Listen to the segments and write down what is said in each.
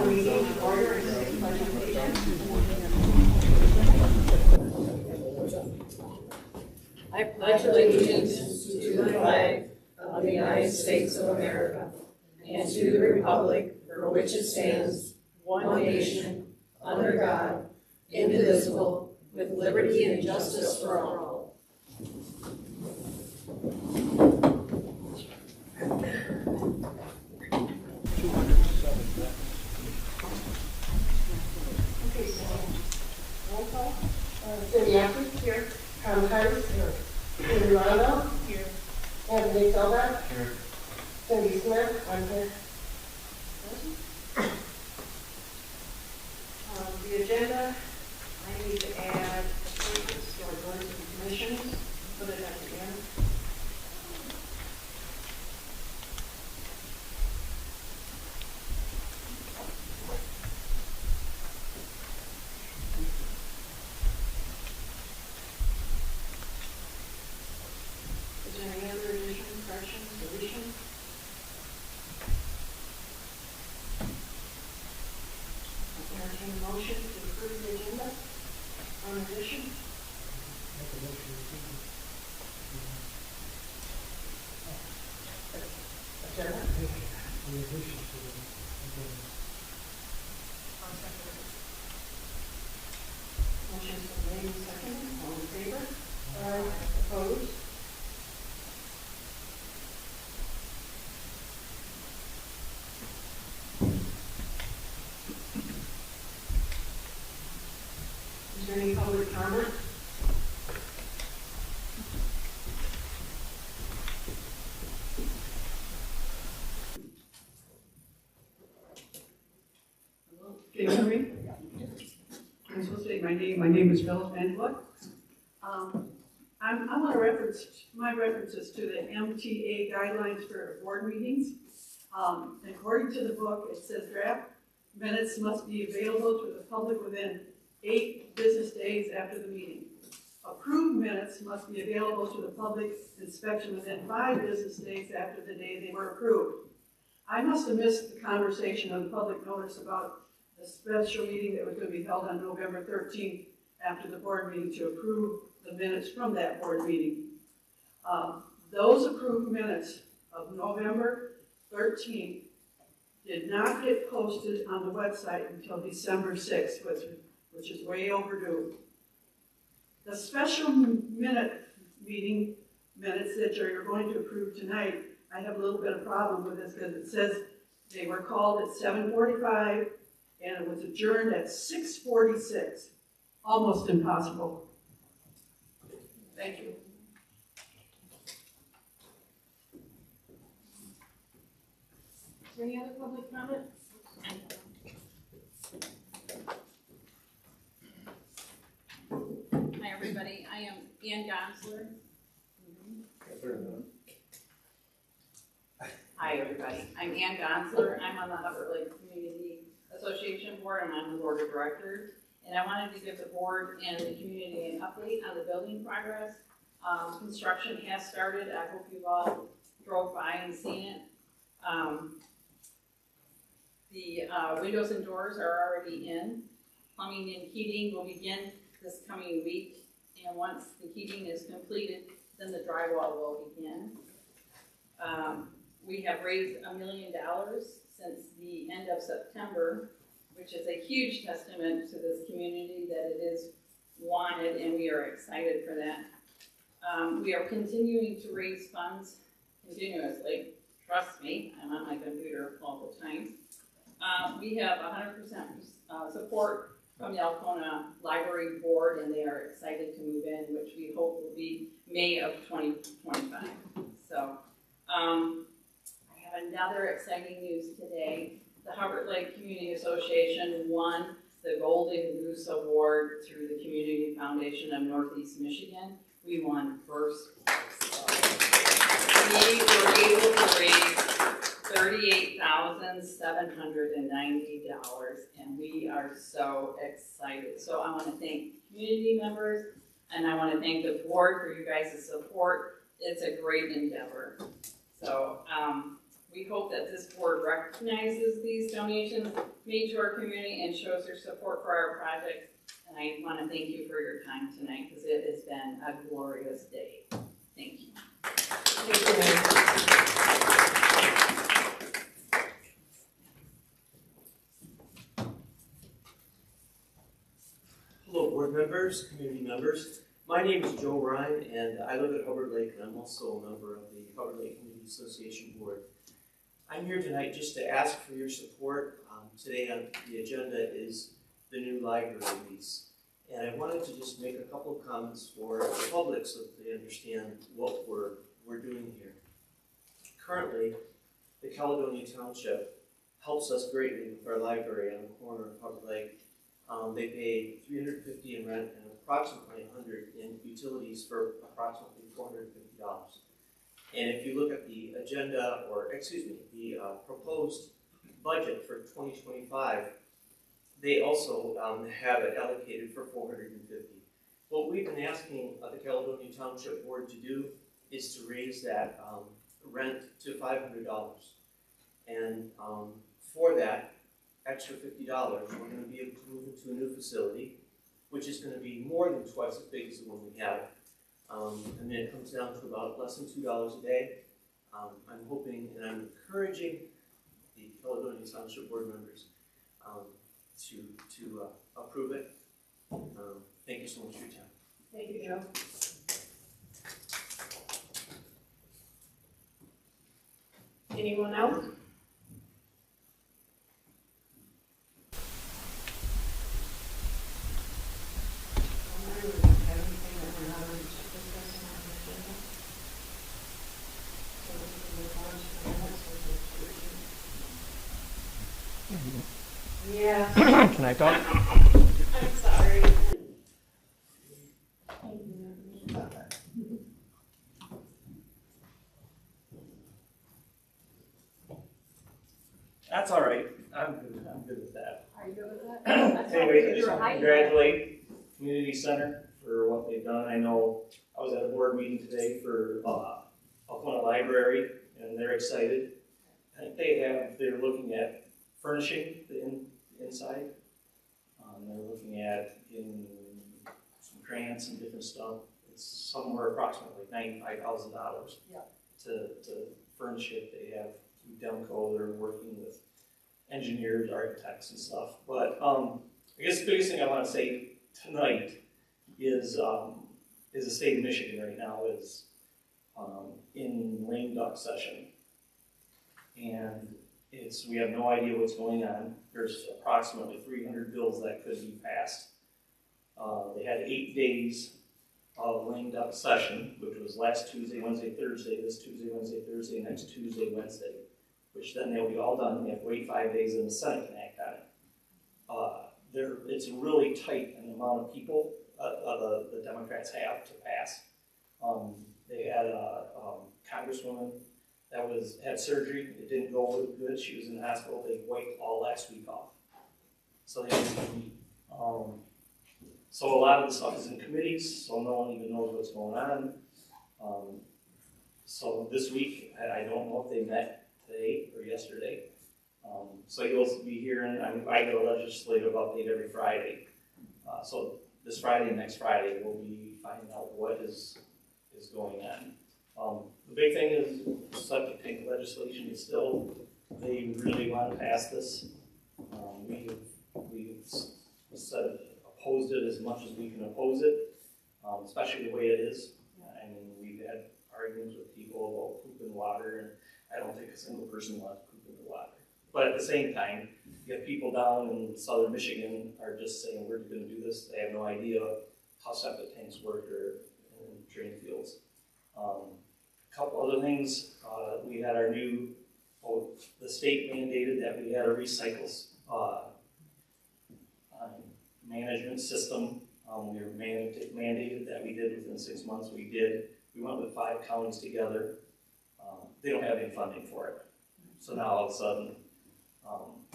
meeting to order and say pledge of allegiance. I pledge allegiance to the flag of the United States of America and to the republic for which it stands, one nation, under God, indivisible, with liberty and justice for all. Okay, so roll call. Cindy Atkins here. Tom Tice here. Cindy Rondo here. Anthony Silva here. Cindy Smith, I'm here. The agenda, I need to add appointments to our boards and commissions. Put it at the end. Is there any other addition, correction, deletion? I'll entertain a motion to approve the agenda on addition. Make a motion to Agenda. the addition to the agenda. Motion's been made and seconded. All in favor? Aye. Opposed? Is there any public comment? Can you hear me? I'm supposed to say my name is Phyllis Angela. I want to reference, my references to the MTA guidelines for board meetings. According to the book, it says draft minutes must be available to the public within 8 business days after the meeting. Approved minutes must be available to the public inspection within 5 business days after the day they were approved. I must have missed the conversation on the public notice about the special meeting that was going to be held on November 13th after the board meeting to approve the minutes from that board meeting. Those approved minutes of November 13th did not get posted on the website until December 6th, which is way overdue. The special meeting minutes that you're going to approve tonight, I have a little bit of problem with this because it says they were called at 7:45 and it was adjourned at 6:46. Almost impossible. Thank you. Is there any other public comment? Hi, everybody. I am Ann Gonsler. Hi, everybody. I'm Ann Gonsler. I'm on the Hubbard Lake Community Association Board. I'm on the Board of Directors. And I wanted to give the board and the community an update on the building progress. Construction has started. I hope you've all drove by and seen it. The windows and doors are already in. Plumbing and heating will begin this coming week. And once the heating is completed, then the drywall will begin. We have raised $1 million since the end of September, which is a huge testament to this community that it is wanted, and we are excited for that. We are continuing to raise funds continuously. Trust me, I'm on my computer all the time. We have 100% support from the Alcona Library Board, and they are excited to move in, which we hope will be May of 2025. So I have another exciting news today. The Hubbard Lake Community Association won the Golden Goose Award through the Community Foundation of Northeast Michigan. We won first place. We were able to raise $38,790, and we are so excited. So I want to thank community members, and I want to thank the board for you guys' support. It's a great endeavor. So We hope that this board recognizes these donations made to our community and shows their support for our project. And I want to thank you for your time tonight because it has been a glorious day. Thank you. Hello, board members, community members. My name is Joe Ryan, and I live at Hubbard Lake, and I'm also a member of the Hubbard Lake Community Association Board. I'm here tonight just to ask for your support. Today on the agenda is the new library lease. And I wanted to just make a couple of comments for the public so that they understand what we're doing here. Currently, the Caledonia Township helps us greatly with our library on the corner of Hubbard Lake. They pay $350 in rent and approximately $100 in utilities for approximately $450. And if you look at the agenda, the proposed budget for 2025, they also have it allocated for $450. What we've been asking the Caledonia Township Board to do is to raise that rent to $500. And for that extra $50, we're going to be able to move into a new facility, which is going to be more than twice as big as the one we have. And then it comes down to about less than $2 a day. I'm hoping and I'm encouraging the Caledonia Township Board members to approve it. Thank you so much for your time. Thank you, Joe. Anyone else? Yeah. Can I talk? I'm sorry. That's all right. I'm good with that. Are you good with that? Anyway, I just want to congratulate Community Center for what they've done. I know I was at a board meeting today for Alcona Library, and they're excited. I think they're looking at furnishing the inside. They're looking at getting some grants and different stuff. It's somewhere approximately $95,000 to furnish it. They have Demco, they're working with engineers, architects and stuff. But I guess the biggest thing I want to say tonight is the state of Michigan right now is in lame duck session. And we have no idea what's going on. There's approximately 300 bills that could be passed. They had 8 days of lame duck session, which was last Tuesday, Wednesday, Thursday, this Tuesday, Wednesday, Thursday, next Tuesday, Wednesday, which then they'll be all done. They have to wait 5 days and the Senate can act on it. It's really tight in the amount of people the Democrats have to pass. They had a congresswoman that had surgery. It didn't go good. She was in the hospital. They wiped all last week off. So they didn't meet. So a lot of the stuff is in committees, so no one even knows what's going on. So this week, I don't know if they met today or yesterday. So you'll be hearing, I get a legislative update every Friday. So this Friday and next Friday, we'll be finding out what is going on. The big thing is septic tank legislation is still, they really want to pass this. We've said opposed it as much as we can oppose it, especially the way it is. I mean, we've had arguments with people about poop in water, and I don't think a single person wants poop in the water. But at the same time, you have people down in southern Michigan are just saying we're going to do this. They have no idea how septic tanks work or in drain fields. A couple other things, we had our new, the state mandated that we had a recycle management system. We were mandated that we did within 6 months. We did. We went with 5 counties together. They don't have any funding for it. So now all of a sudden,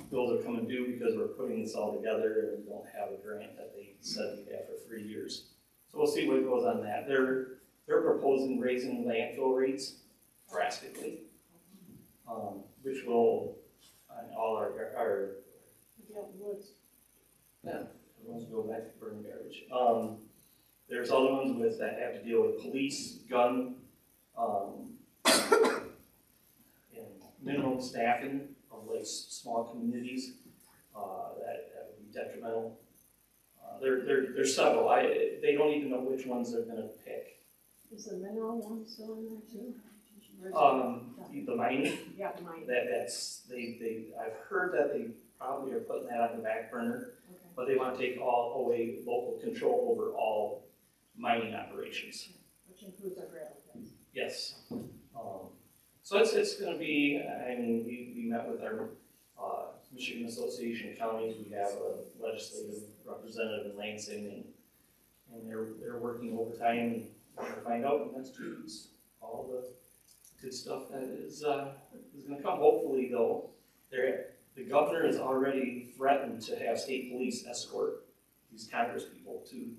bills are coming due because we're putting this all together and we don't have a grant that they said we'd have for 3 years. So we'll see what goes on that. They're proposing raising landfill rates drastically. which will, all our, yeah, everyone's go back to burning garbage. There's other ones with, that have to deal with police, gun, and minimum staffing of like small communities, that would be detrimental. There's several, they don't even know which ones they're gonna pick. Is the mineral one still in there too? The mining, Yeah, mine. I've heard that they probably are putting that on the back burner, Okay. but they want to take all away local control over all mining operations. Which includes our gravel pits. Yes. So it's going to be, I mean, we met with our Michigan Association of Counties. We have a legislative representative in Lansing, and they're working overtime and we're going to find out in the next 2 weeks all the good stuff that is going to come. Hopefully, though, the governor has already threatened to have state police escort these Congress people to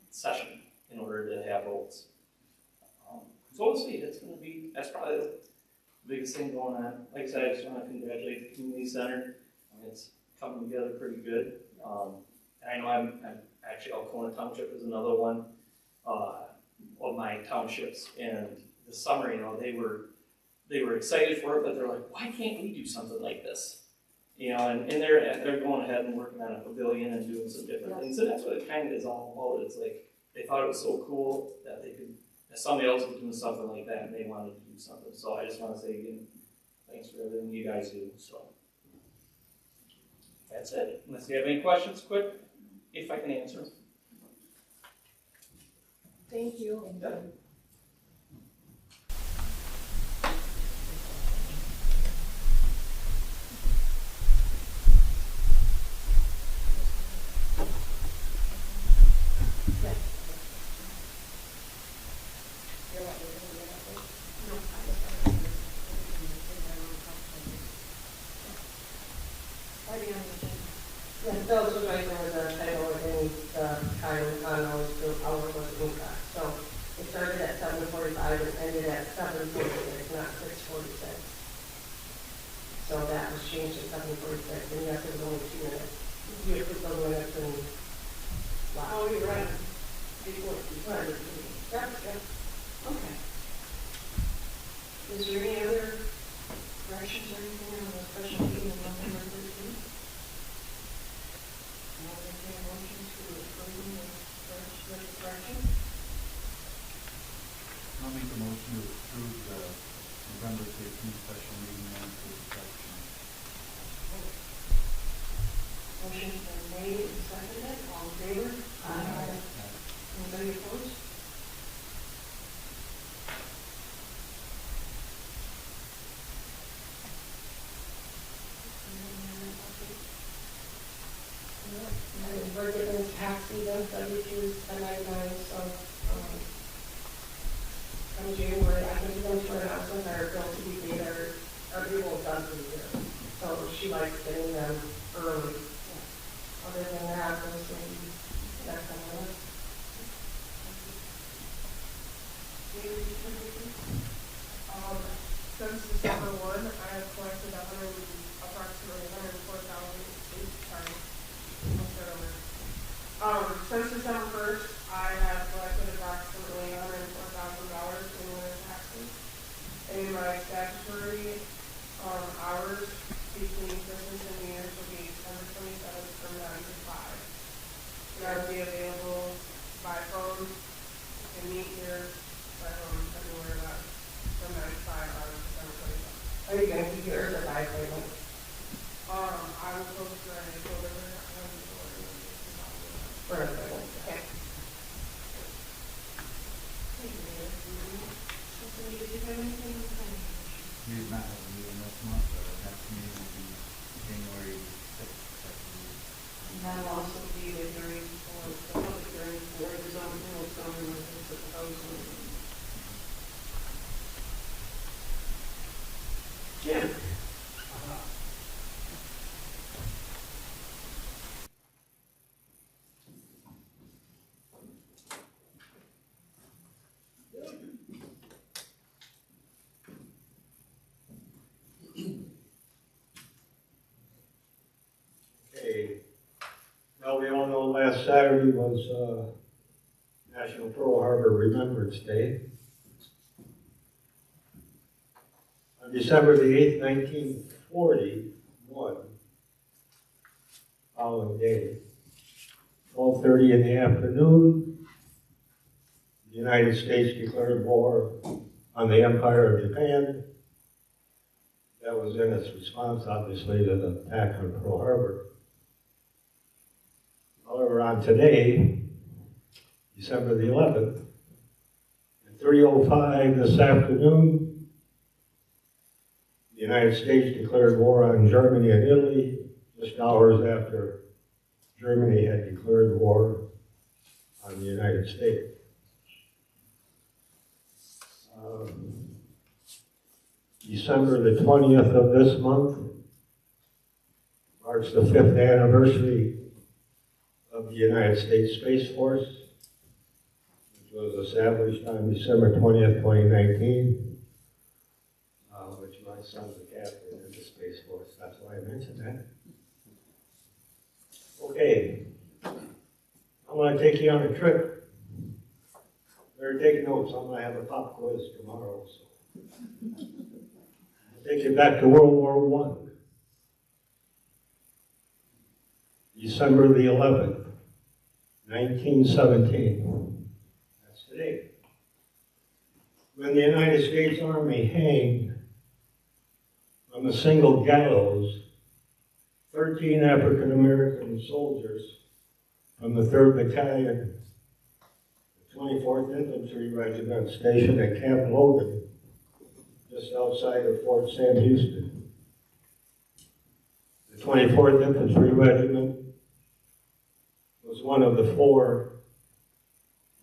session in order to have votes. So we'll see. It's going to be, that's probably the biggest thing going on. Like I said, I just want to congratulate the community center. It's coming together pretty good. And I know I'm actually, Alcona Township is another one of my townships. And this summer, you know, they were excited for it, but they're like, why can't we do something like this? You know, and they're going ahead and working on a pavilion and doing some different things. And that's what it kind of is all about. It's like they thought it was so cool that they could, that somebody else was doing something like that, and they wanted to do something. So I just want to say again, thanks for everything you guys do. So that's it. Unless you have any questions, quick, if I can answer. Thank you. Yeah. Those were right there with the title within the time on those 2 hours was Inca. So it started at 7:45 and ended at 7:46, not 6:46. So that was changed to 7:46, and yes, it was only 2 minutes. You put those minutes in. Wow. Oh, you're right. Before. Right. Yep, yep. Okay. Is there any other corrections or anything on the special meeting of November 13th? I'll entertain a motion to approve the first correction. I'll make a motion to approve the November 13th special meeting minutes with correction. Motion's been made and seconded. All in favor? Aye. Anybody opposed? And we're getting tax season, W-2s, 1099, so, come January, I think we're going to announcements are going to be paid, our people done for the year. So she likes getting them early. Other than that, we'll see next on the list. Since December 1, I have collected approximately 104,000. Sorry, I'll start over. Since December 1st, I have collected approximately $104,000 in winter taxes. And my statutory hours between Christmas and New Year's will be December 27th from 9 to 5. And I will be available by phone and meet here everywhere about from 9 to 5 on December 27th. Are you going to keep yours at 5 appointment? I will post my deliver For an appointment, okay. We did not have a meeting this month, but our next meeting will be January 6th. And that'll also be the hearing for the public hearing for the zoning ordinance proposal. Jim? Last Saturday was National Pearl Harbor Remembrance Day. On December the 8th, 1941, following day, 12:30 in the afternoon, the United States declared war on the Empire of Japan. That was in its response, obviously, to the attack on Pearl Harbor. However, on today, December the 11th, at 3:05 this afternoon, the United States declared war on Germany and Italy, just hours after Germany had declared war on the United States. December the 20th of this month marks the 5th anniversary of the United States Space Force, which was established on December 20th, 2019, which my son's a captain in the Space Force. That's why I mentioned that. Okay, I want to take you on a trip. Better take notes. I'm going to have a pop quiz tomorrow. So. I'll take you back to World War I. December the 11th, 1917. That's today. When the United States Army hanged from a single gallows 13 African American soldiers from the 3rd Battalion, the 24th Infantry Regiment stationed at Camp Logan, just outside of Fort Sam Houston. The 24th Infantry Regiment was one of the 4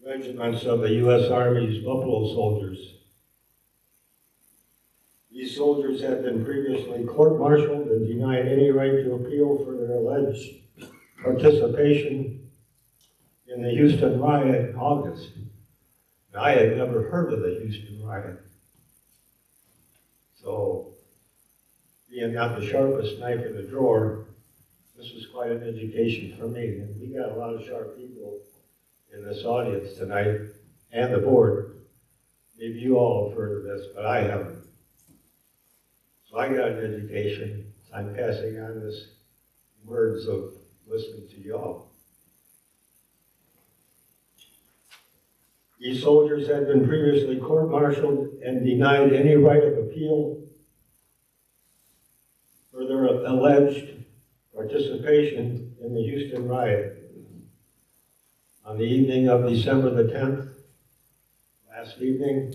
regiments of the U.S. Army's Buffalo Soldiers. These soldiers had been previously court-martialed and denied any right to appeal for their alleged participation in the Houston riot in August. Now, I had never heard of the Houston riot. So, being not the sharpest knife in the drawer, this was quite an education for me. And we got a lot of sharp people in this audience tonight, and the board. Maybe you all have heard of this, but I haven't. So I got an education. I'm passing on this words of listening to y'all. These soldiers had been previously court-martialed and denied any right of appeal for their alleged participation in the Houston riot. On the evening of December the 10th, last evening,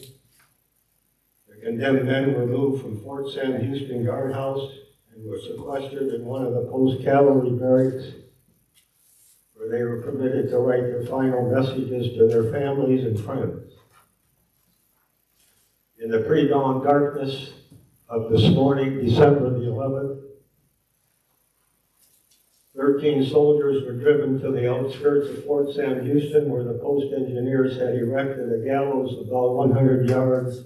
the condemned men were moved from Fort Sam Houston guardhouse and were sequestered in one of the post-cavalry barracks, where they were permitted to write their final messages to their families and friends. In the pre-dawn darkness of this morning, December the 11th, 13 soldiers were driven to the outskirts of Fort Sam Houston, where the post engineers had erected a gallows about 100 yards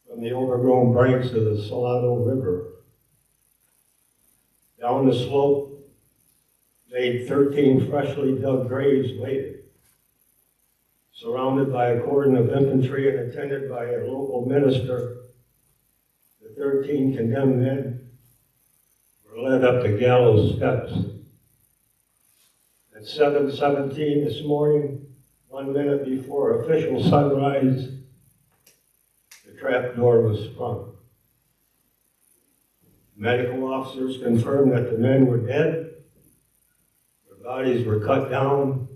from the overgrown banks of the Salado River. Down the slope, made 13 freshly dug graves waited, surrounded by a cordon of infantry and attended by a local minister. The 13 condemned men were led up the gallows steps. At 7:17 this morning, 1 minute before official sunrise, the trap door was sprung. Medical officers confirmed that the men were dead. Their bodies were cut down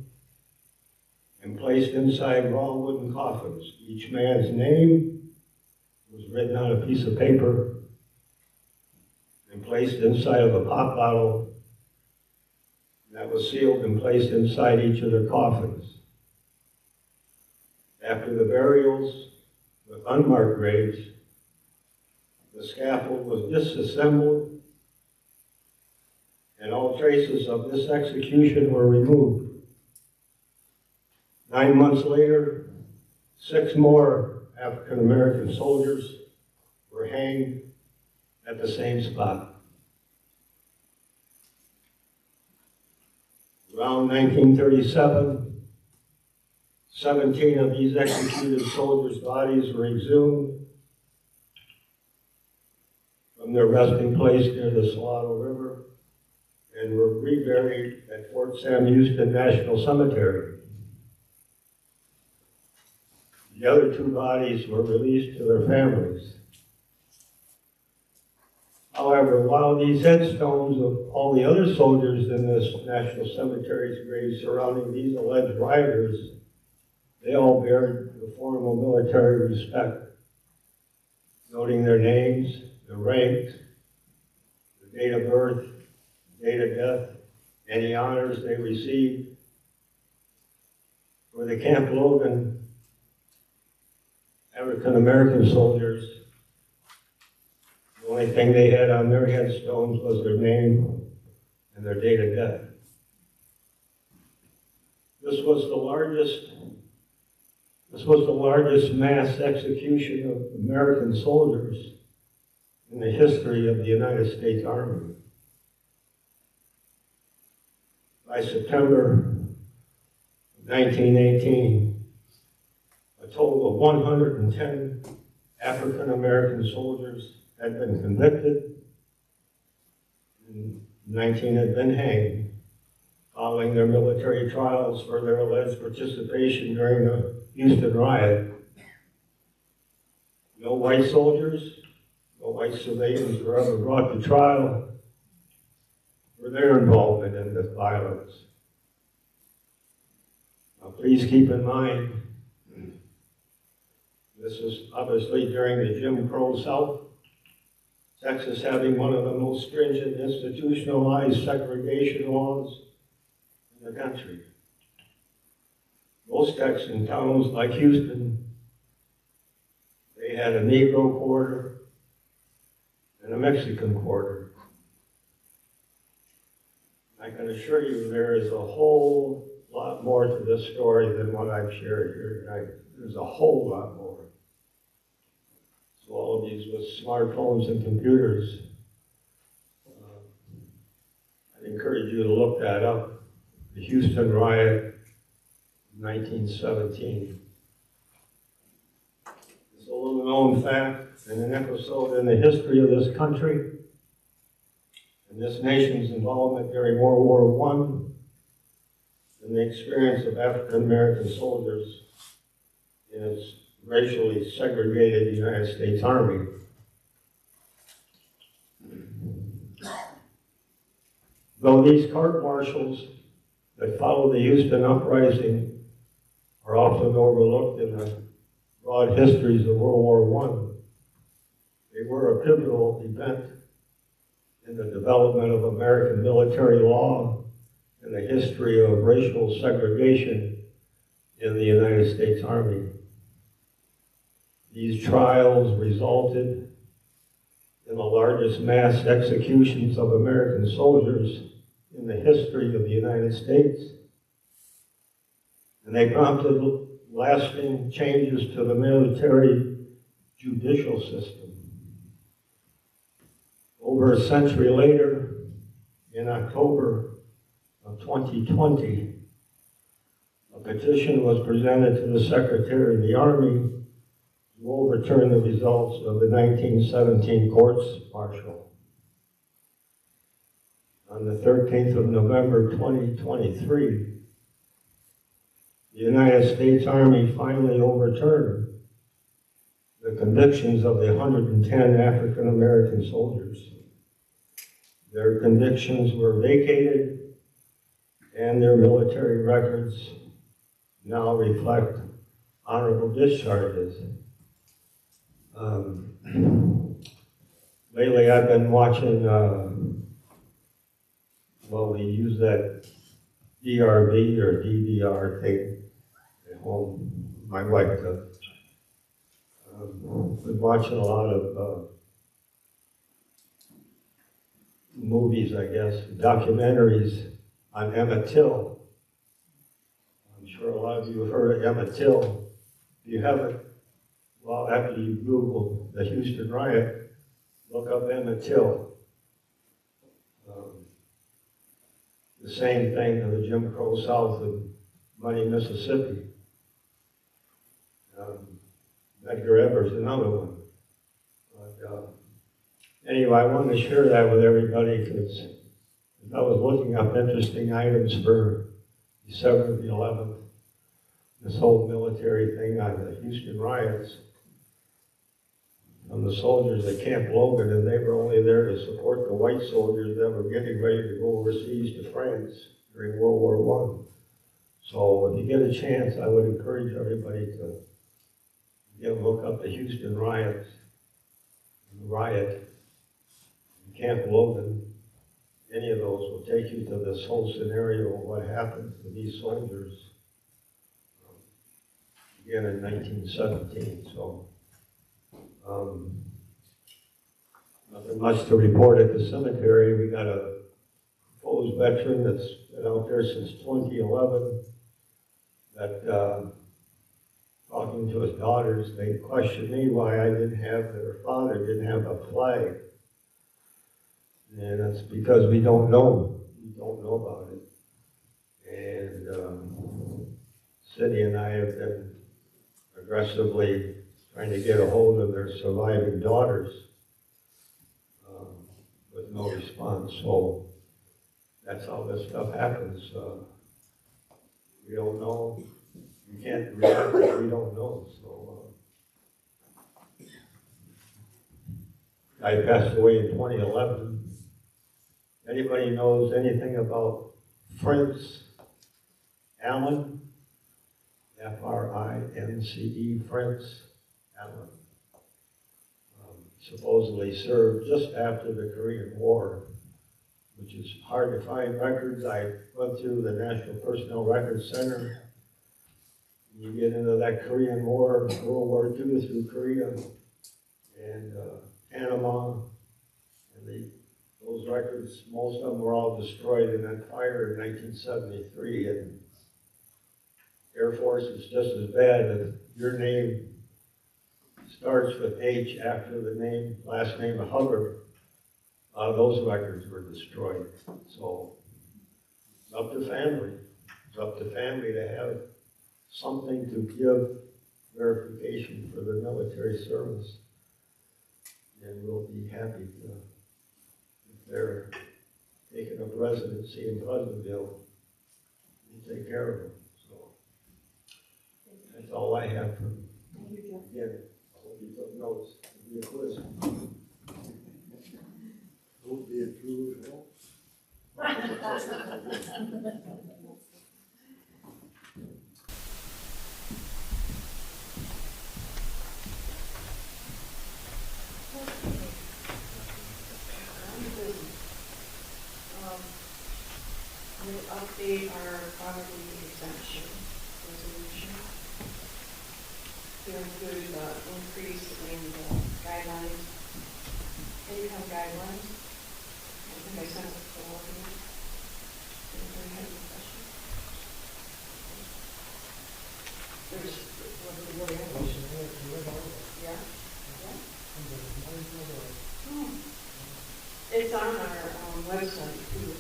and placed inside raw wooden coffins. Each man's name was written on a piece of paper and placed inside of a pop bottle that was sealed and placed inside each of their coffins. After the burials with unmarked graves, the scaffold was disassembled and all traces of this execution were removed. 9 months later, 6 more African American soldiers were hanged at the same spot. Around 1937, 17 of these executed soldiers' bodies were exhumed from their resting place near the Salado River and were reburied at Fort Sam Houston National Cemetery. The other two bodies were released to their families. However, while these headstones of all the other soldiers in this National Cemetery's graves surrounding these alleged rioters, they all bear the formal military respect, noting their names, their ranks, their date of birth, date of death, any honors they received. For the Camp Logan African American soldiers, the only thing they had on their headstones was their name and their date of death. This was the largest mass execution of American soldiers in the history of the United States Army. By September 1918, a total of 110 African American soldiers had been convicted, and 19 had been hanged following their military trials for their alleged participation during the Houston riot. No white soldiers, no white civilians were ever brought to trial for their involvement in this violence. Now, please keep in mind, this is obviously during the Jim Crow South, Texas having one of the most stringent institutionalized segregation laws in the country. Most Texan towns like Houston, they had a Negro quarter and a Mexican quarter. I can assure you there is a whole lot more to this story than what I've shared here tonight. There's a whole lot more. So all of these with smartphones and computers, I'd encourage you to look that up. The Houston riot, 1917. It's a little known fact and an episode in the history of this country and this nation's involvement during World War I and the experience of African American soldiers in its racially segregated United States Army. Though these court-martials that follow the Houston uprising are often overlooked in the broad histories of World War I, they were a pivotal event in the development of American military law and the history of racial segregation in the United States Army. These trials resulted in the largest mass executions of American soldiers in the history of the United States, and they prompted lasting changes to the military judicial system. Over a century later, in October of 2020, a petition was presented to the Secretary of the Army to overturn the results of the 1917 courts martial. On the 13th of November 2023, the United States Army finally overturned the convictions of the 110 African American soldiers. Their convictions were vacated and their military records now reflect honorable discharges. Lately I've been watching, we use that DRB or DVR thing at home. My wife does. Been watching a lot of movies, I guess, documentaries on Emmett Till. I'm sure a lot of you have heard of Emmett Till. If you haven't, well, after you Google the Houston riot, look up Emmett Till. the same thing to the Jim Crow South of Money, Mississippi. Edgar Everett's another one. But anyway, I wanted to share that with everybody because I was looking up interesting items for December the 11th, this whole military thing on the Houston riots. From the soldiers at Camp Logan, and they were only there to support the white soldiers that were getting ready to go overseas to France during World War I. So if you get a chance, I would encourage everybody to look up the Houston riots, the riot in Camp Logan. Any of those will take you to this whole scenario of what happened to these soldiers again in 1917. So nothing much to report at the cemetery. We got a proposed veteran that's been out there since 2011 that talking to his daughters, they questioned me why I didn't have, their father didn't have a flag. And that's because we don't know. We don't know about it. And Cindy and I have been aggressively trying to get a hold of their surviving daughters with no response. So that's how this stuff happens. We don't know. We can't react if we don't know. So I passed away in 2011. Anybody knows anything about Fritz Allen? F-R-I-N-C-E, Fritz Allen. Supposedly served just after the Korean War, which is hard to find records. I went through the National Personnel Records Center. You get into that Korean War, World War II through Korea and Panama, and those records, most of them were all destroyed in that fire in 1973. And Air Force is just as bad. If your name starts with H after the name, last name of Hubbard, those records were destroyed. So it's up to family. It's up to family to have something to give verification for the military service. And we'll be happy to, if they're taking up residency in Pleasantville, we'll take care of them. So that's all I have for yeah. I hope you took notes. It'll be a quiz. Don't be a true help. We'll update our poverty exemption resolution to include the increase in the guidelines, income guidelines. I think I sent it to all of you. Anybody have any questions? There's, yeah. Oh. It's on our website too.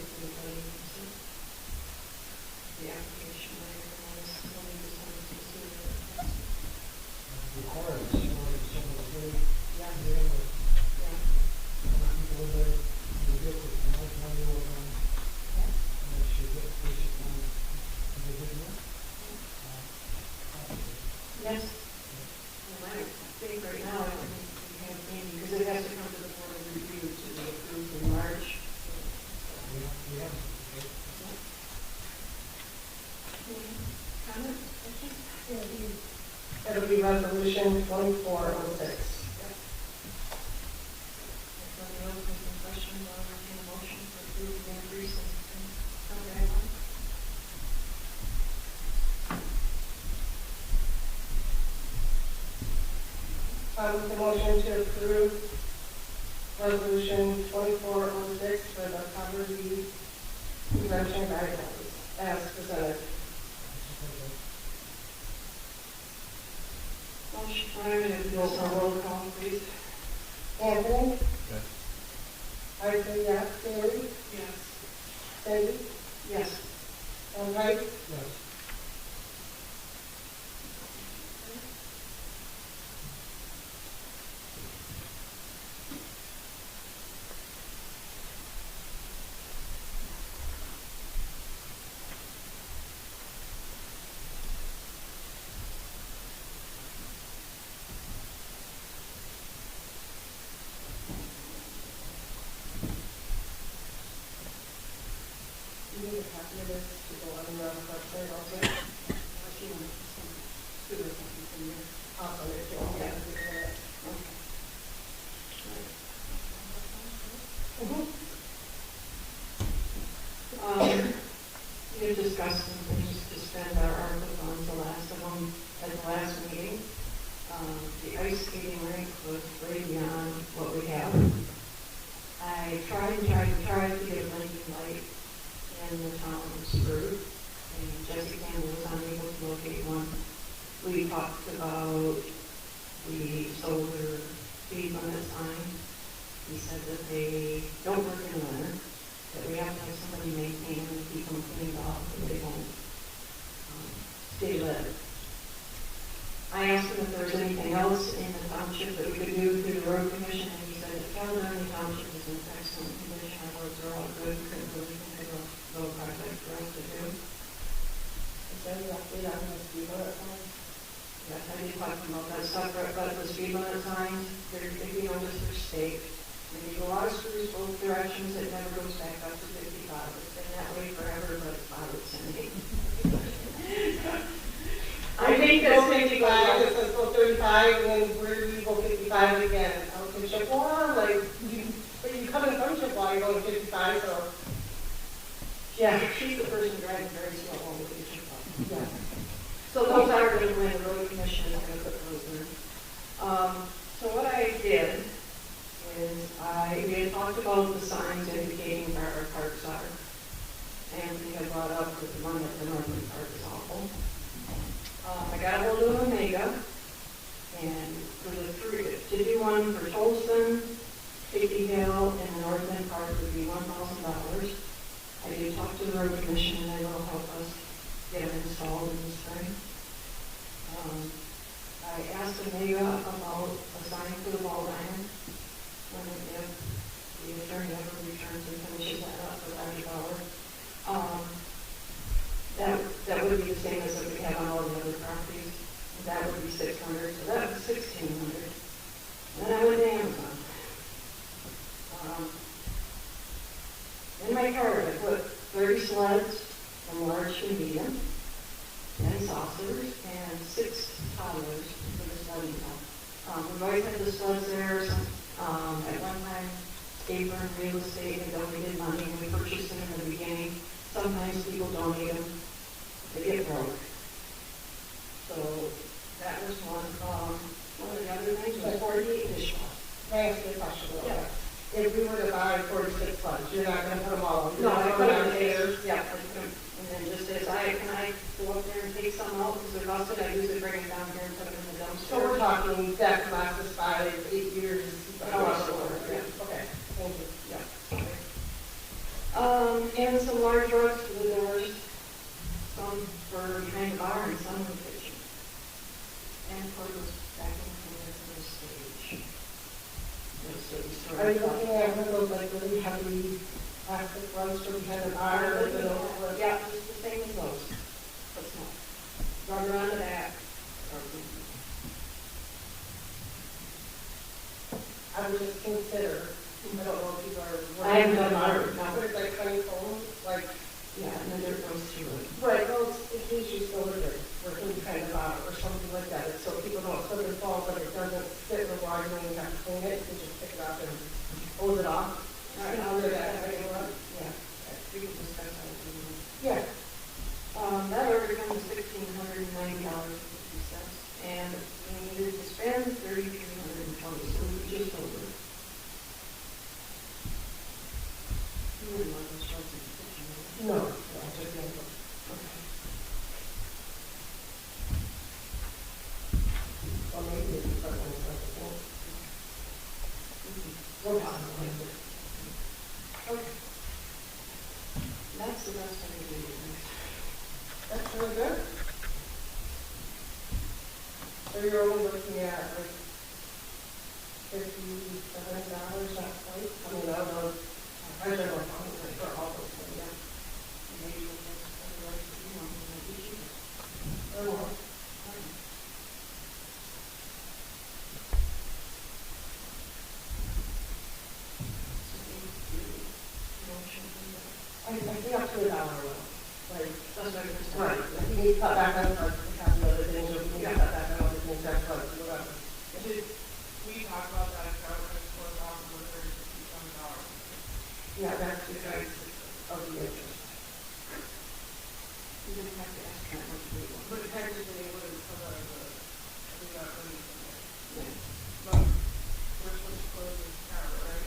The application yes. Well, I think right now we have maybe, because it has to come to the board of review to be approved in March. Comment? It'll be resolution 2406. Anybody else have some questions on the motion to approve the increase in income guidelines? The motion to approve resolution 2406 for the poverty exemption guidelines as presented. Motion, I'm going to do a roll call, please. Anthony? Yes. I say yes. Gary? Yes. Cindy? Yes. this to go on the website also. She wants some food or something from you. Awesome, if you want to do that. We had discussed some things to spend our ARPA funds, the last of them, at the last meeting. The ice skating rink was way beyond what we have. I tried to get a blinking light in the town's route, and Jesse Campbell was unable to locate one. We talked about the solar speed limit sign. He said that they don't work in the winter, that we have to have somebody maintain them and keep them cleaned off, and they won't stay lit. I asked him if there was anything else in the township that we could do through the road commission, and he said that Caledonia Township is in excellent condition. Our roads are all good, couldn't really think of a little project for us to do. Is there any update on the speed limit sign? Yes, I did talk about that stuff, but the speed limit signs, they're, you know, just they're staked. And you go out of screws both directions, it never goes back up to 55. It's been that way forever, but it's bothered me. I think that's 55, it says go 35, and then where do you go 55 again? Out to Chippewa, like, you come in from Chippewa, you're going 55, so. Yeah, she's the person driving very slow all the way to Chippewa. Yeah. So those are the when the road commission is going to put those in. So what I did is we had talked about the signs indicating where our parks are. And we had brought up that the one at the Northern Park is awful. I got a hold of Omega, and for the three, to do one for Tolson, Hickey Hill, and the North End Park would be $1,000. I did talk to the road commission, and they will help us get them installed in the spring. I asked Omega about a sign for the ball diamond, when if the attorney ever returns and finishes that up for $90. That would be the same as what we have on all the other properties. That would be $600, so that was $1,600. Then I went to Amazon. In my cart, I put 30 sleds from large to medium, 10 saucers, and 6 toddlers for the sledding club. We've always had the sleds there. At one time, Apron Real Estate had donated money, and we purchased them in the beginning. Sometimes people donate them. They get broke. So that was one. One of the other things was 48 dishwashers. Can I ask you a question about that? If we were to buy 46 funds, you're not going to put them all on? No, I put them on there. Yeah, and then just as can I go up there and take some out because they're busted, I usually bring them down here and put them in the dumpster. So we're talking that lasts us 5, 8 years. Yeah. Okay, thank you. Yeah. And some large rugs for the doors, some for behind the bar and some in the kitchen. And for those vacuum cleaners for the stage. Are you looking at one of those like really heavy plastic rugs for behind the bar? Yeah, just the same as those. But small. Rubber on the back. I would just consider, I don't know if you are. I haven't done art, no. But it's like honeycomb, like. Yeah, and then there goes through it. Right, those, in case you still live there, or any kind of or something like that, it's so people don't slip and fall, but it doesn't sit in the water when you have to clean it, you can just pick it up and hose it off. All right, I'll do that. Yeah, we can discuss that. Yeah. That order comes to $1,690.50, and we needed to spend $3,320, so we just over. You wouldn't want those rugs in the kitchen, would you? No, I took the other one. Okay. Or maybe it's something like that. No problem. Okay. That's the best I can do. That's really good. So you're only looking at like $57 that point? I mean, I don't know. I don't know for all those things, yeah. Maybe we'll get otherwise, you know, it might be cheaper. Or more. I think up to $1 will. Right, if you need to cut back on a couple other things, or if you need to cut back on other things, that's what, whatever. We talked about that account as $4,157. Yeah, that's because of the interest. You didn't have to ask that much more. But the taxes they would have covered we got money from there. But we're supposed to close this account, right?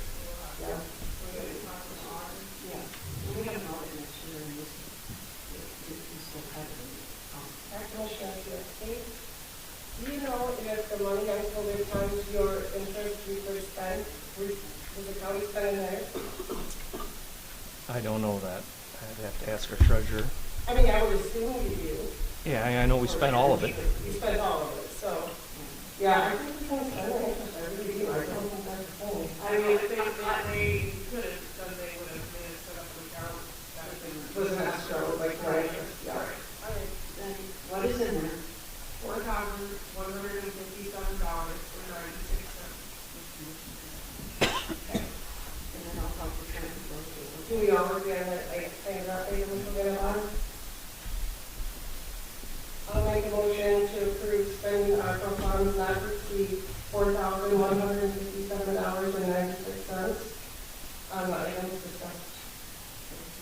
Yeah. We're going to talk to Audrey. Yeah. We have an audit next year and this, we still have it. Commissioner, do you know if the money until they times your interest we could spend, does the county spend there? I don't know that. I'd have to ask our treasurer. I mean, I would assume you do. Yeah, I know we spent all of it. You spent all of it, so, yeah, I think we can spend the interest, I really do, I don't think that's the thing. I mean, if they could have, then they would have made a set up an account. That would be. Was an escrow, like, for interest, yeah. All right. Then what is in there? $4,157.96. And then I'll talk to Trent. Do we all agree on that, like, thing that they will forget about? I'll make a motion to approve spending ARPA funds not to exceed $4,157.96 on the items discussed.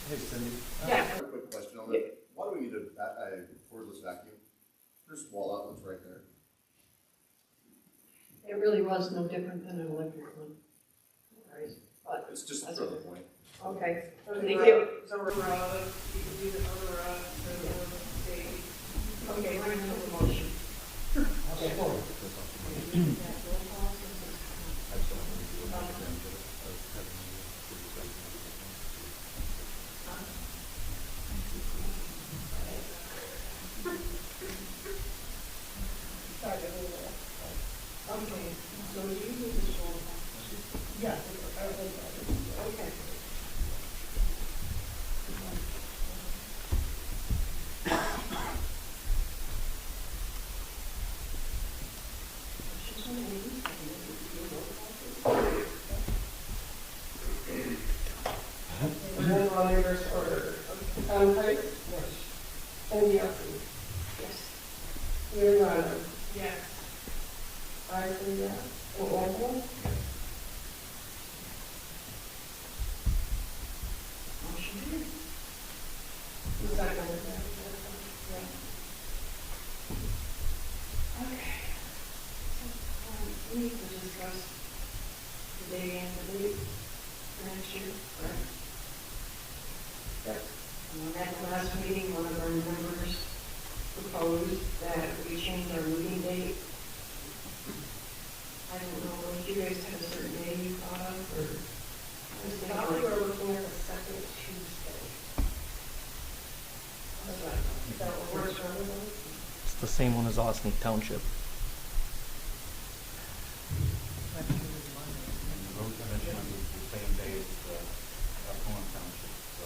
Hey Cindy. Yeah. I have a quick question on that. Why do we need a cordless vacuum? There's wall outlets right there. It really was no different than an electric one. Right. But, It's just for the point. okay, So thank you. you can use it on the rug, so the stage. Okay, we're gonna have a motion. Okay, cool. Okay, so you do this roll call. Yeah. Okay. And then on reverse order. Price? Yes. Cindy Alford? Yes. Mary Rhonda? Yes. I say yes. And Anthony? Motion carried. Who seconded that? Okay. So, we need to discuss the day and the date for next year, correct? Yep. At the last meeting, one of our members proposed that we change our meeting date. I don't know, if you guys have a certain day you thought of, or? I thought we were looking at the second Tuesday. Is that what works for everyone? It's the same one as Austin Township. And the road commission is the same day as Alcona Township, so.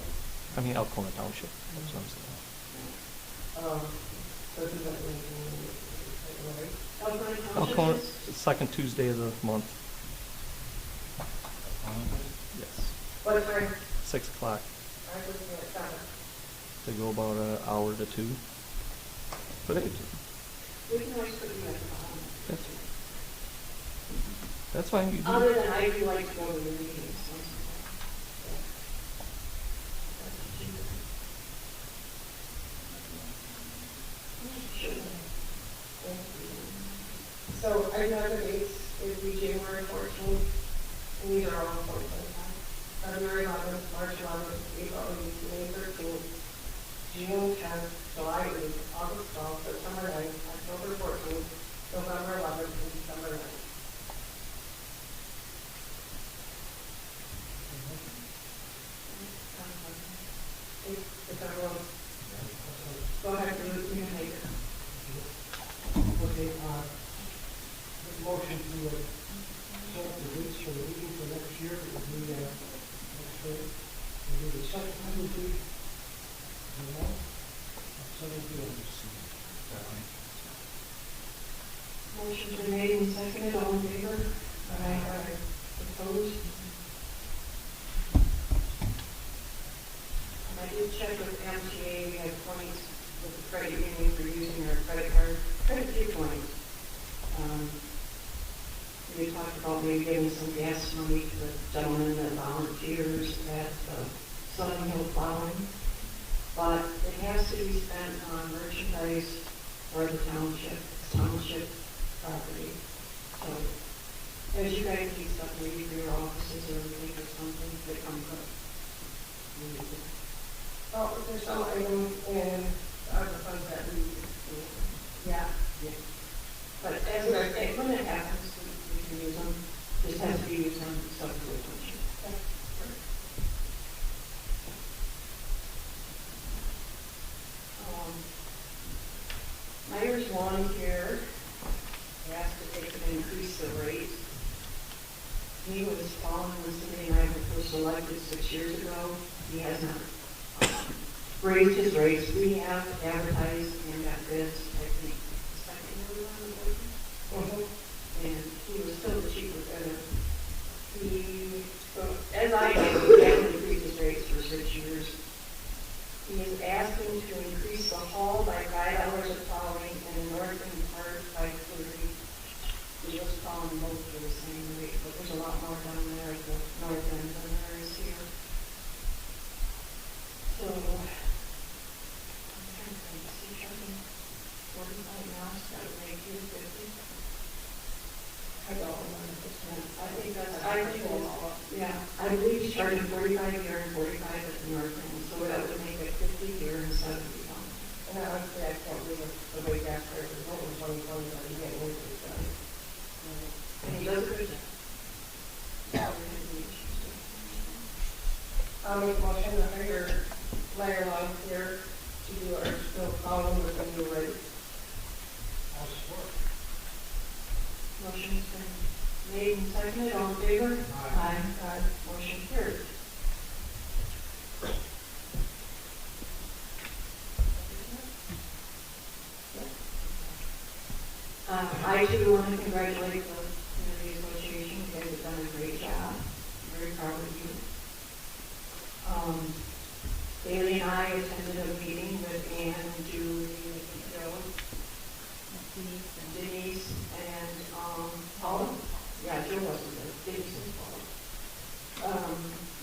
I mean, Alcona Township. That's what I'm saying. So does that mean, right? Alcona, second Tuesday of the month. Yes. What time? 6 o'clock. I was looking at 7. They go about an hour to 2. But We can always put you at the bottom. that's fine. You do. Other than I do like to go to the meetings. So I have the dates, it'd be January 14th, and these are all appointments. February 11th, March 11th, April 8th, May 13th, June 10th, July 8th, August 12th, September 9th, October 14th, November 11th, and December 9th. If everyone, go ahead, you can take it. Okay, the motion to set the dates for the meeting for next year will be, the second Tuesday, the month, at 7 p.m. Motion's been made and seconded, all in favor? Aye. Opposed? I did check with MTA, we had points credit union for using our credit card, quite a few points. We talked about maybe giving some gas money to the gentleman that volunteers at Southern Hill Plowing. But it has to be spent on merchandise or the township property. So, as you guys need stuff maybe for your offices or think of something that comes up. Oh, there's some item in other funds that we, Yeah. But when it happens, we can use them. Just has to be used on subsequent function. Mayor's one here asked if they could increase the rate. He was following when Cindy and I were selected 6 years ago. He has not raised his rates. We have advertised and got bids, I think, the second year we were on the board. And he was still the cheapest bidder. As I know, he hasn't increased his rates for 6 years. He is asking to increase the haul by $5 a plowing and the northern part by 30. We just plowing both for the same rate, but there's a lot more down there at the north end than there is here. So, I'm trying to think, is he charging 45 now? That would make you 50. I don't remember this one. I believe he's charging 45 here and 45 at the north end, so that would make it 50 here and 70 down. And honestly, I can't believe the way gas prices went in 2020, but he didn't increase them. And he does a good job. I'll make a motion to hire Larry Long here to do our snow plowing with the new rates. I'll support. Motion's been made and seconded, all in favor? Aye. Aye. Motion carried. I too want to congratulate the Community Association. You guys have done a great job. I'm very proud of you. Bailey and I attended a meeting with Ann, Julie, Joe, Denise, and Paula. Yeah, Joe wasn't there. Denise and Paula.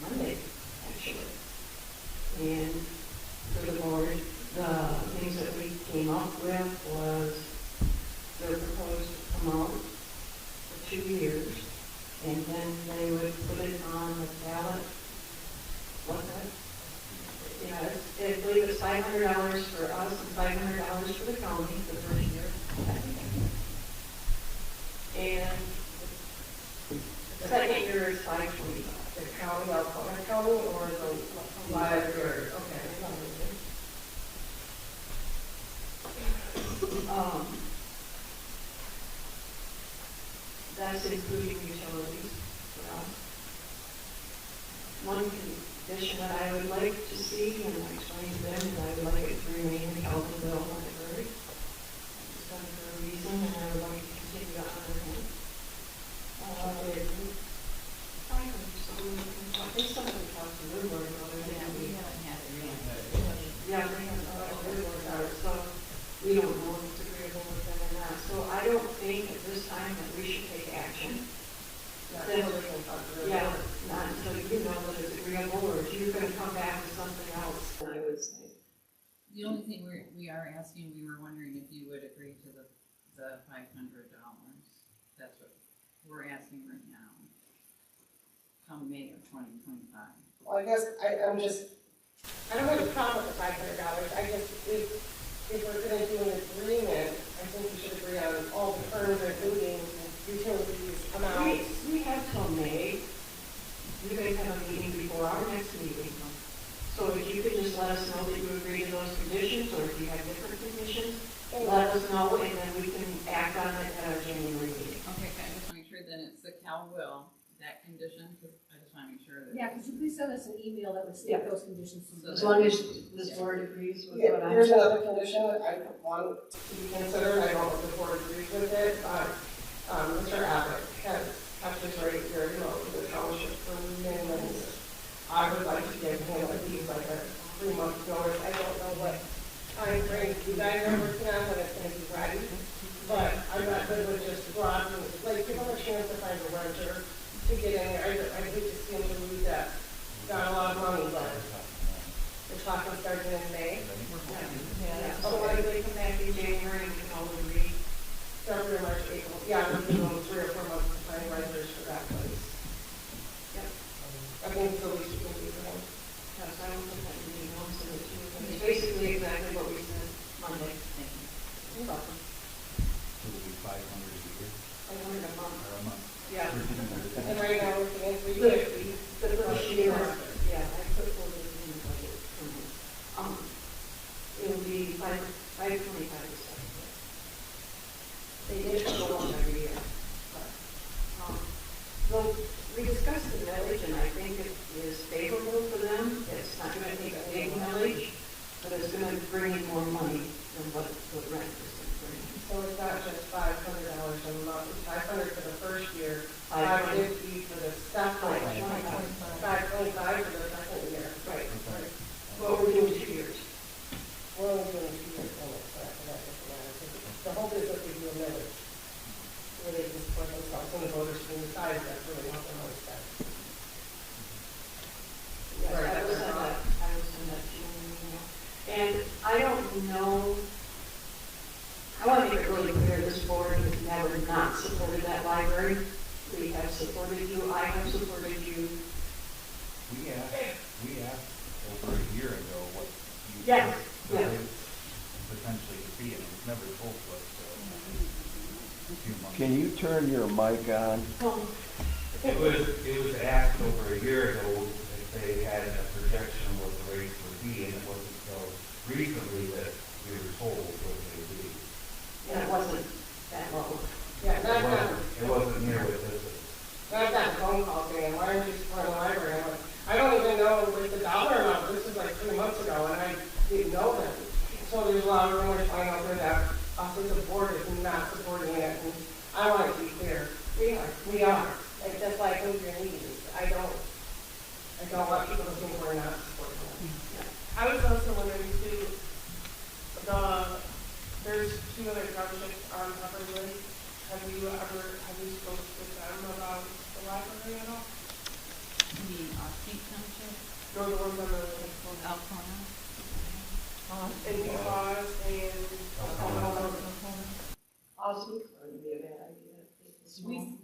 Monday, actually. And for the board, the things that we came up with was they're proposed to come out for 2 years, and then they would put it on the ballot. What's that? Yeah, I believe it's $500 for us and $500 for the county the first year. And the second year is $525. The county, Alcona County, or the library? Okay. That's including utilities for us. One condition that I would like to see, and I explained to them, is I would like it to remain in Calvinville Library. It's done for a reason, and I would like to continue to honor him. I think somebody talked to their board about it. We haven't had it yet. Yeah, they haven't talked to their board about it, so we don't know if it's agreeable with them or not. So I don't think at this time that we should take action. Yeah, not until you know that it's agreeable, or if you're gonna come back with something else, I would say. The only thing we are asking, we were wondering if you would agree to the $500. That's what we're asking right now. Come May of 2025. Well, I guess I don't have a problem with the $500. I guess if we're going to do an agreement, I think we should agree on all the terms and duties and utilities amounts. We have till May. You guys have a meeting before our next meeting. So if you could just let us know that you agree to those conditions, or if you have different conditions, let us know, and then we can act on it at our January meeting. Okay, I just want to make sure that it's the Cal will, that condition, because I just want to make sure that. Yeah, could you please send us an email that would state those conditions? As long as this board agrees with what I'm. Here's another condition that I want to be considered. I don't know if the board agrees with it, but Mr. Abbott has kept his rate very low to the township for many, many years. I would like to give him at least like a 3-month notice. I don't know what time frame you guys are working on when it's gonna be ready. But I'm not good with just blocking, like, give them a chance to find a renter to get in there. I hate to see them lose that, got a lot of money, but the talking starting in May. Yeah, so why do they come back in January and we can all agree? February, March, April, yeah, we're giving them 3 or 4 months to find renters for that place. Yep. I think it's the least you can do for them. Yes, I don't think that we want to do it. It's basically exactly what we said Monday. Thank you. You're welcome. It will be 500 a year $500 a month. or a month. Yeah. And right now, we're getting 350. The first year, yeah, I put forward in the budget. It'll be 525 to 7. They did go on every year. But, well, we discussed the village, and I think it is favorable for them. It's not going to take a big village, but it's going to bring in more money than what rent is going to bring. So it's not just $500 a month, it's 500 for the first year, 500. 550 for the second, 525 for the second year. Right. Well, we're doing 2 years. We're only doing 2 years limits, so that doesn't matter. The hope is that they do a millage, where they can support themselves, and the voters can decide that's really what they're most at. Yes, I will send that to you in an email. And I don't know, I want to make it really clear, this board has never not supported that library. We have supported you, I have supported you. We asked over a year ago what you Yes, the yes. rates potentially could be, and it was never told to us a few months. Can you turn your mic on? It was asked over a year ago if they had a projection of what the rates would be, and it wasn't until recently that we were told what they would be. And it wasn't that low. Yeah, It wasn't near what this is. I've gotten phone calls saying, why aren't you supporting the library? I'm like, I don't even know like the dollar amount, this is like 3 months ago, and I didn't know that. So there's a lot of rumors flying out there that us as a board is not supporting it, and I want it to be clear. We are. Like, that's why I told your meetings. I don't want people to think we're not supporting it. I was also wondering too, there's 2 other townships on Upper Lake. Have you spoke with them about the library at all? You mean Pink Township, No, the ones on the lake. Alcona? And Pause and. Awesome. That would be a bad idea.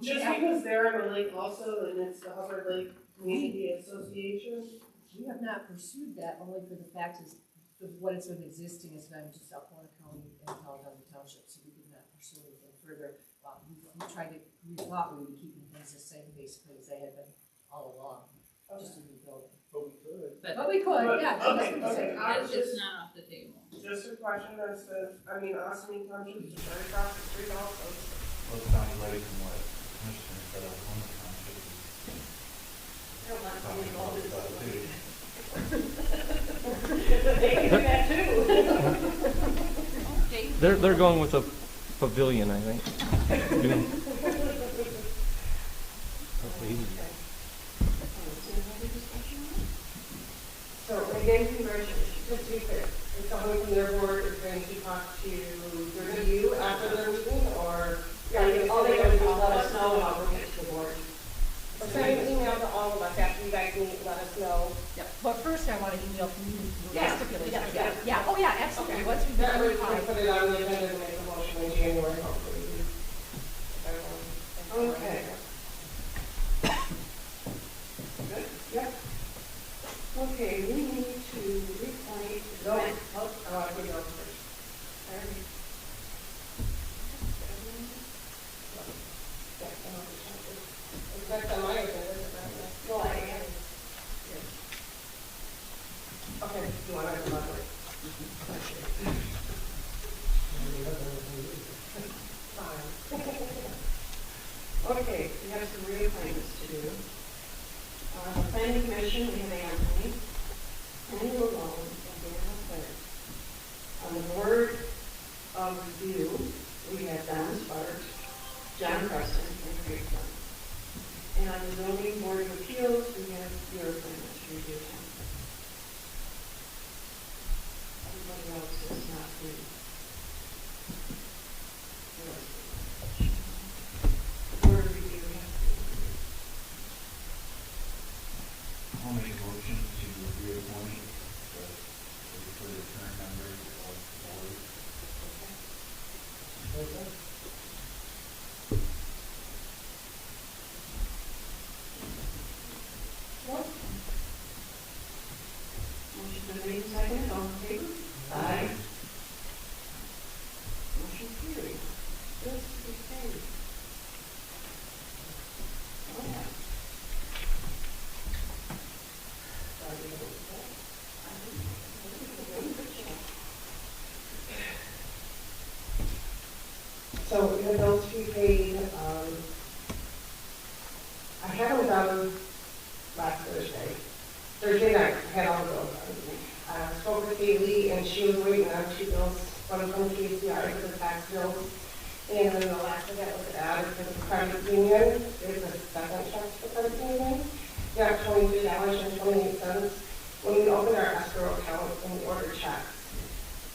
Just because they're on the lake also, and it's the Hubbard Lake Community Association. We have not pursued that, only for the fact is, what has been existing has been just Alcona County and Caledonia Township, so we did not pursue anything further. We thought we would be keeping things the same basically as they had been all along, just a new building. But we could. But we could, yeah. Okay, okay. It's not off the table. Just a question that says, Ossining Township is right across the street also. Well, it sounds like from what Commissioner said, Alcona Township is I don't want to be involved in about something. too. They can do that too. They're going with a pavilion, I think. So again, congratulations. Just to be clear, if someone from their board is going to talk to you after their meeting, or? Yeah, all they gotta do is let us know and I'll bring it to the board. Or send an email to all of us after you guys meet, let us know. Yep, but first I want an email from you. Yeah, Stipulations. yeah. Yeah, oh yeah, absolutely, once we That way we verify. can put it on the agenda to make a motion in January, hopefully. Okay. Good, yep. Okay, we need to reappoint. No, I want to give you all first. That's on my agenda, isn't it? Well, I am. Okay, you want to elaborate? Fine. Okay, we have some reappointments to do. The planning commission, we have Anthony, Andy Malone, and Dan LaClaire. On the board of review, we have Don Sparks, John Preston, and Craig Dunn. And on the zoning board of appeals, we have your appointment to review. Everybody else is not due. I'll make a motion to reappoint for the current members of the board. Okay. Motion been made and seconded, all in favor? Aye. Motion carried. Yes, okay. Oh, yeah. Sorry about that. So we have those to be paid, I haven't done last Thursday night, I had all the bills done. Spoke with Kaylee and she was waiting on 2 bills, one from KCI for the tax bills. And then the last of that was added for the credit union, there's a second check for the credit union. Yeah, $23.28. When we open our escrow account and we order checks,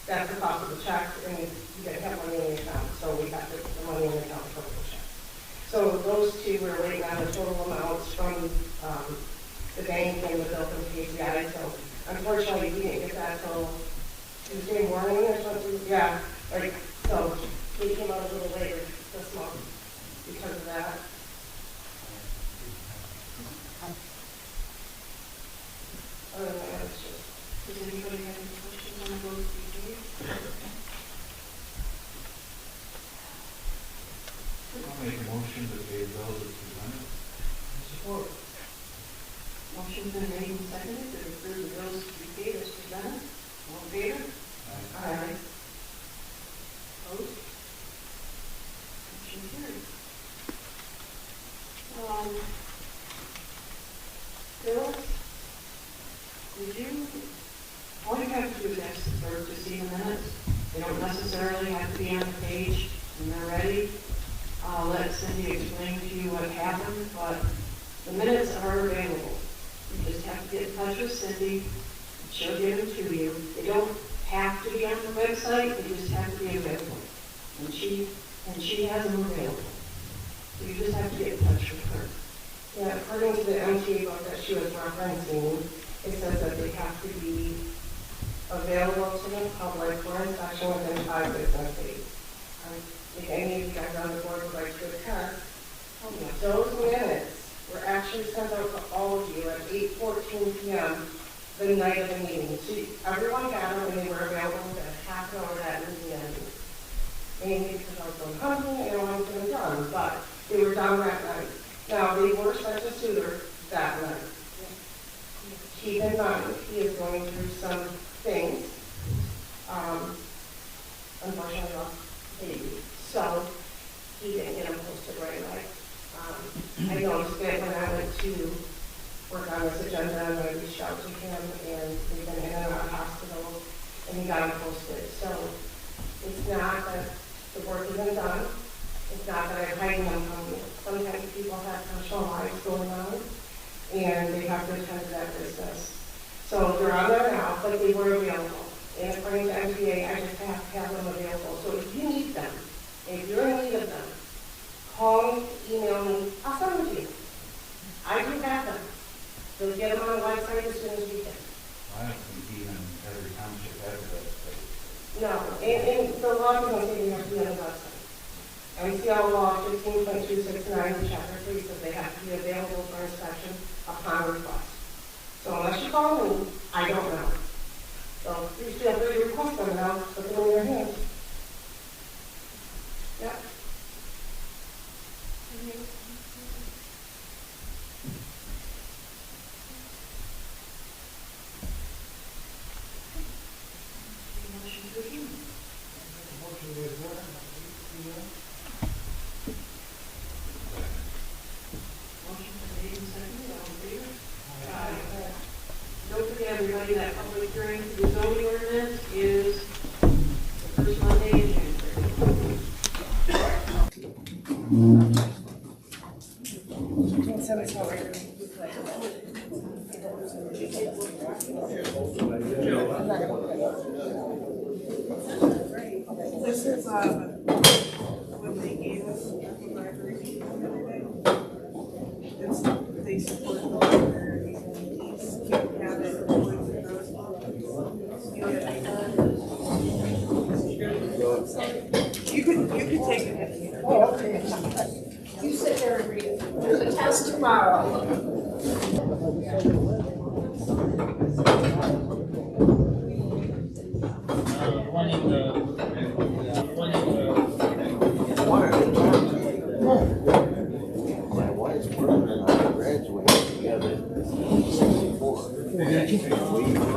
that's the cost of the check, and you gotta have money in the account, so we have to put the money in the account for the check. So those two, we're waiting on the total amounts from the bank and the bill from KCI, so unfortunately, we didn't get that till Tuesday morning or something, yeah, like, so we came out a little later this month because of that. Other than that, it's just, Does anybody have any questions on those three days? I'll make a motion to pay the bills as presented. Support. Motion's been made and seconded to approve the bills to be paid as presented. All in favor? Aye. Opposed? Motion carried. Bill, all you have to do is ask the clerk to see the minutes. They don't necessarily have to be on the page when they're ready. I'll let Cindy explain to you what happened, but the minutes are available. You just have to get in touch with Cindy, and she'll give them to you. They don't have to be on the website, they just have to be available. And she has them available. So you just have to get in touch with her. yeah, according to the MTA book that she was referencing, it says that they have to be available to the public for inspection within 5 business days. If any of you guys on the board would like to attest, those minutes were actually sent out to all of you at 8:14 p.m. the night of the meeting. So everyone got them and they were available within half an hour that evening. Mainly because I was going hungry and I wanted to get them done, but they were done that night. Now, they were sent to Suter that night. Keep in mind, he is going through some things. Unfortunately, lost baby. So, he didn't get them posted right away. I noticed that when I went to work on this agenda, and I reached out to him, and we've been in and out of hospital, and he got them posted. So, it's not that the work isn't done. It's not that I'm hiding them from you. Sometimes people have personal lives going on, and they have to attend to that business. So they're on there now, but they were available. And according to MTA, I just have to have them available. So if you need them, if you're in need of them, call me, email me, I'll send them to you. I do have them. We'll get them on the website as soon as we can. I don't think even every township has that. No, and the law doesn't say you have to be on the website. MCL law 15.269, chapter 3 says they have to be available for inspection upon request. So unless you call me, I don't know. So please feel free to request them now, put them in your hands. Yep. Motion to adjourn. Motion to adjourn at 8 p.m. Motion made and seconded, all in favor? Aye. Don't forget, everybody, that public hearing for the zoning ordinance is the first Monday in January. This is, what they gave us at the library the other day. It's, they support the library and these You could take it. Oh, okay. You sit there and read it. There's a test tomorrow. My wife's brother and I graduated together in '64.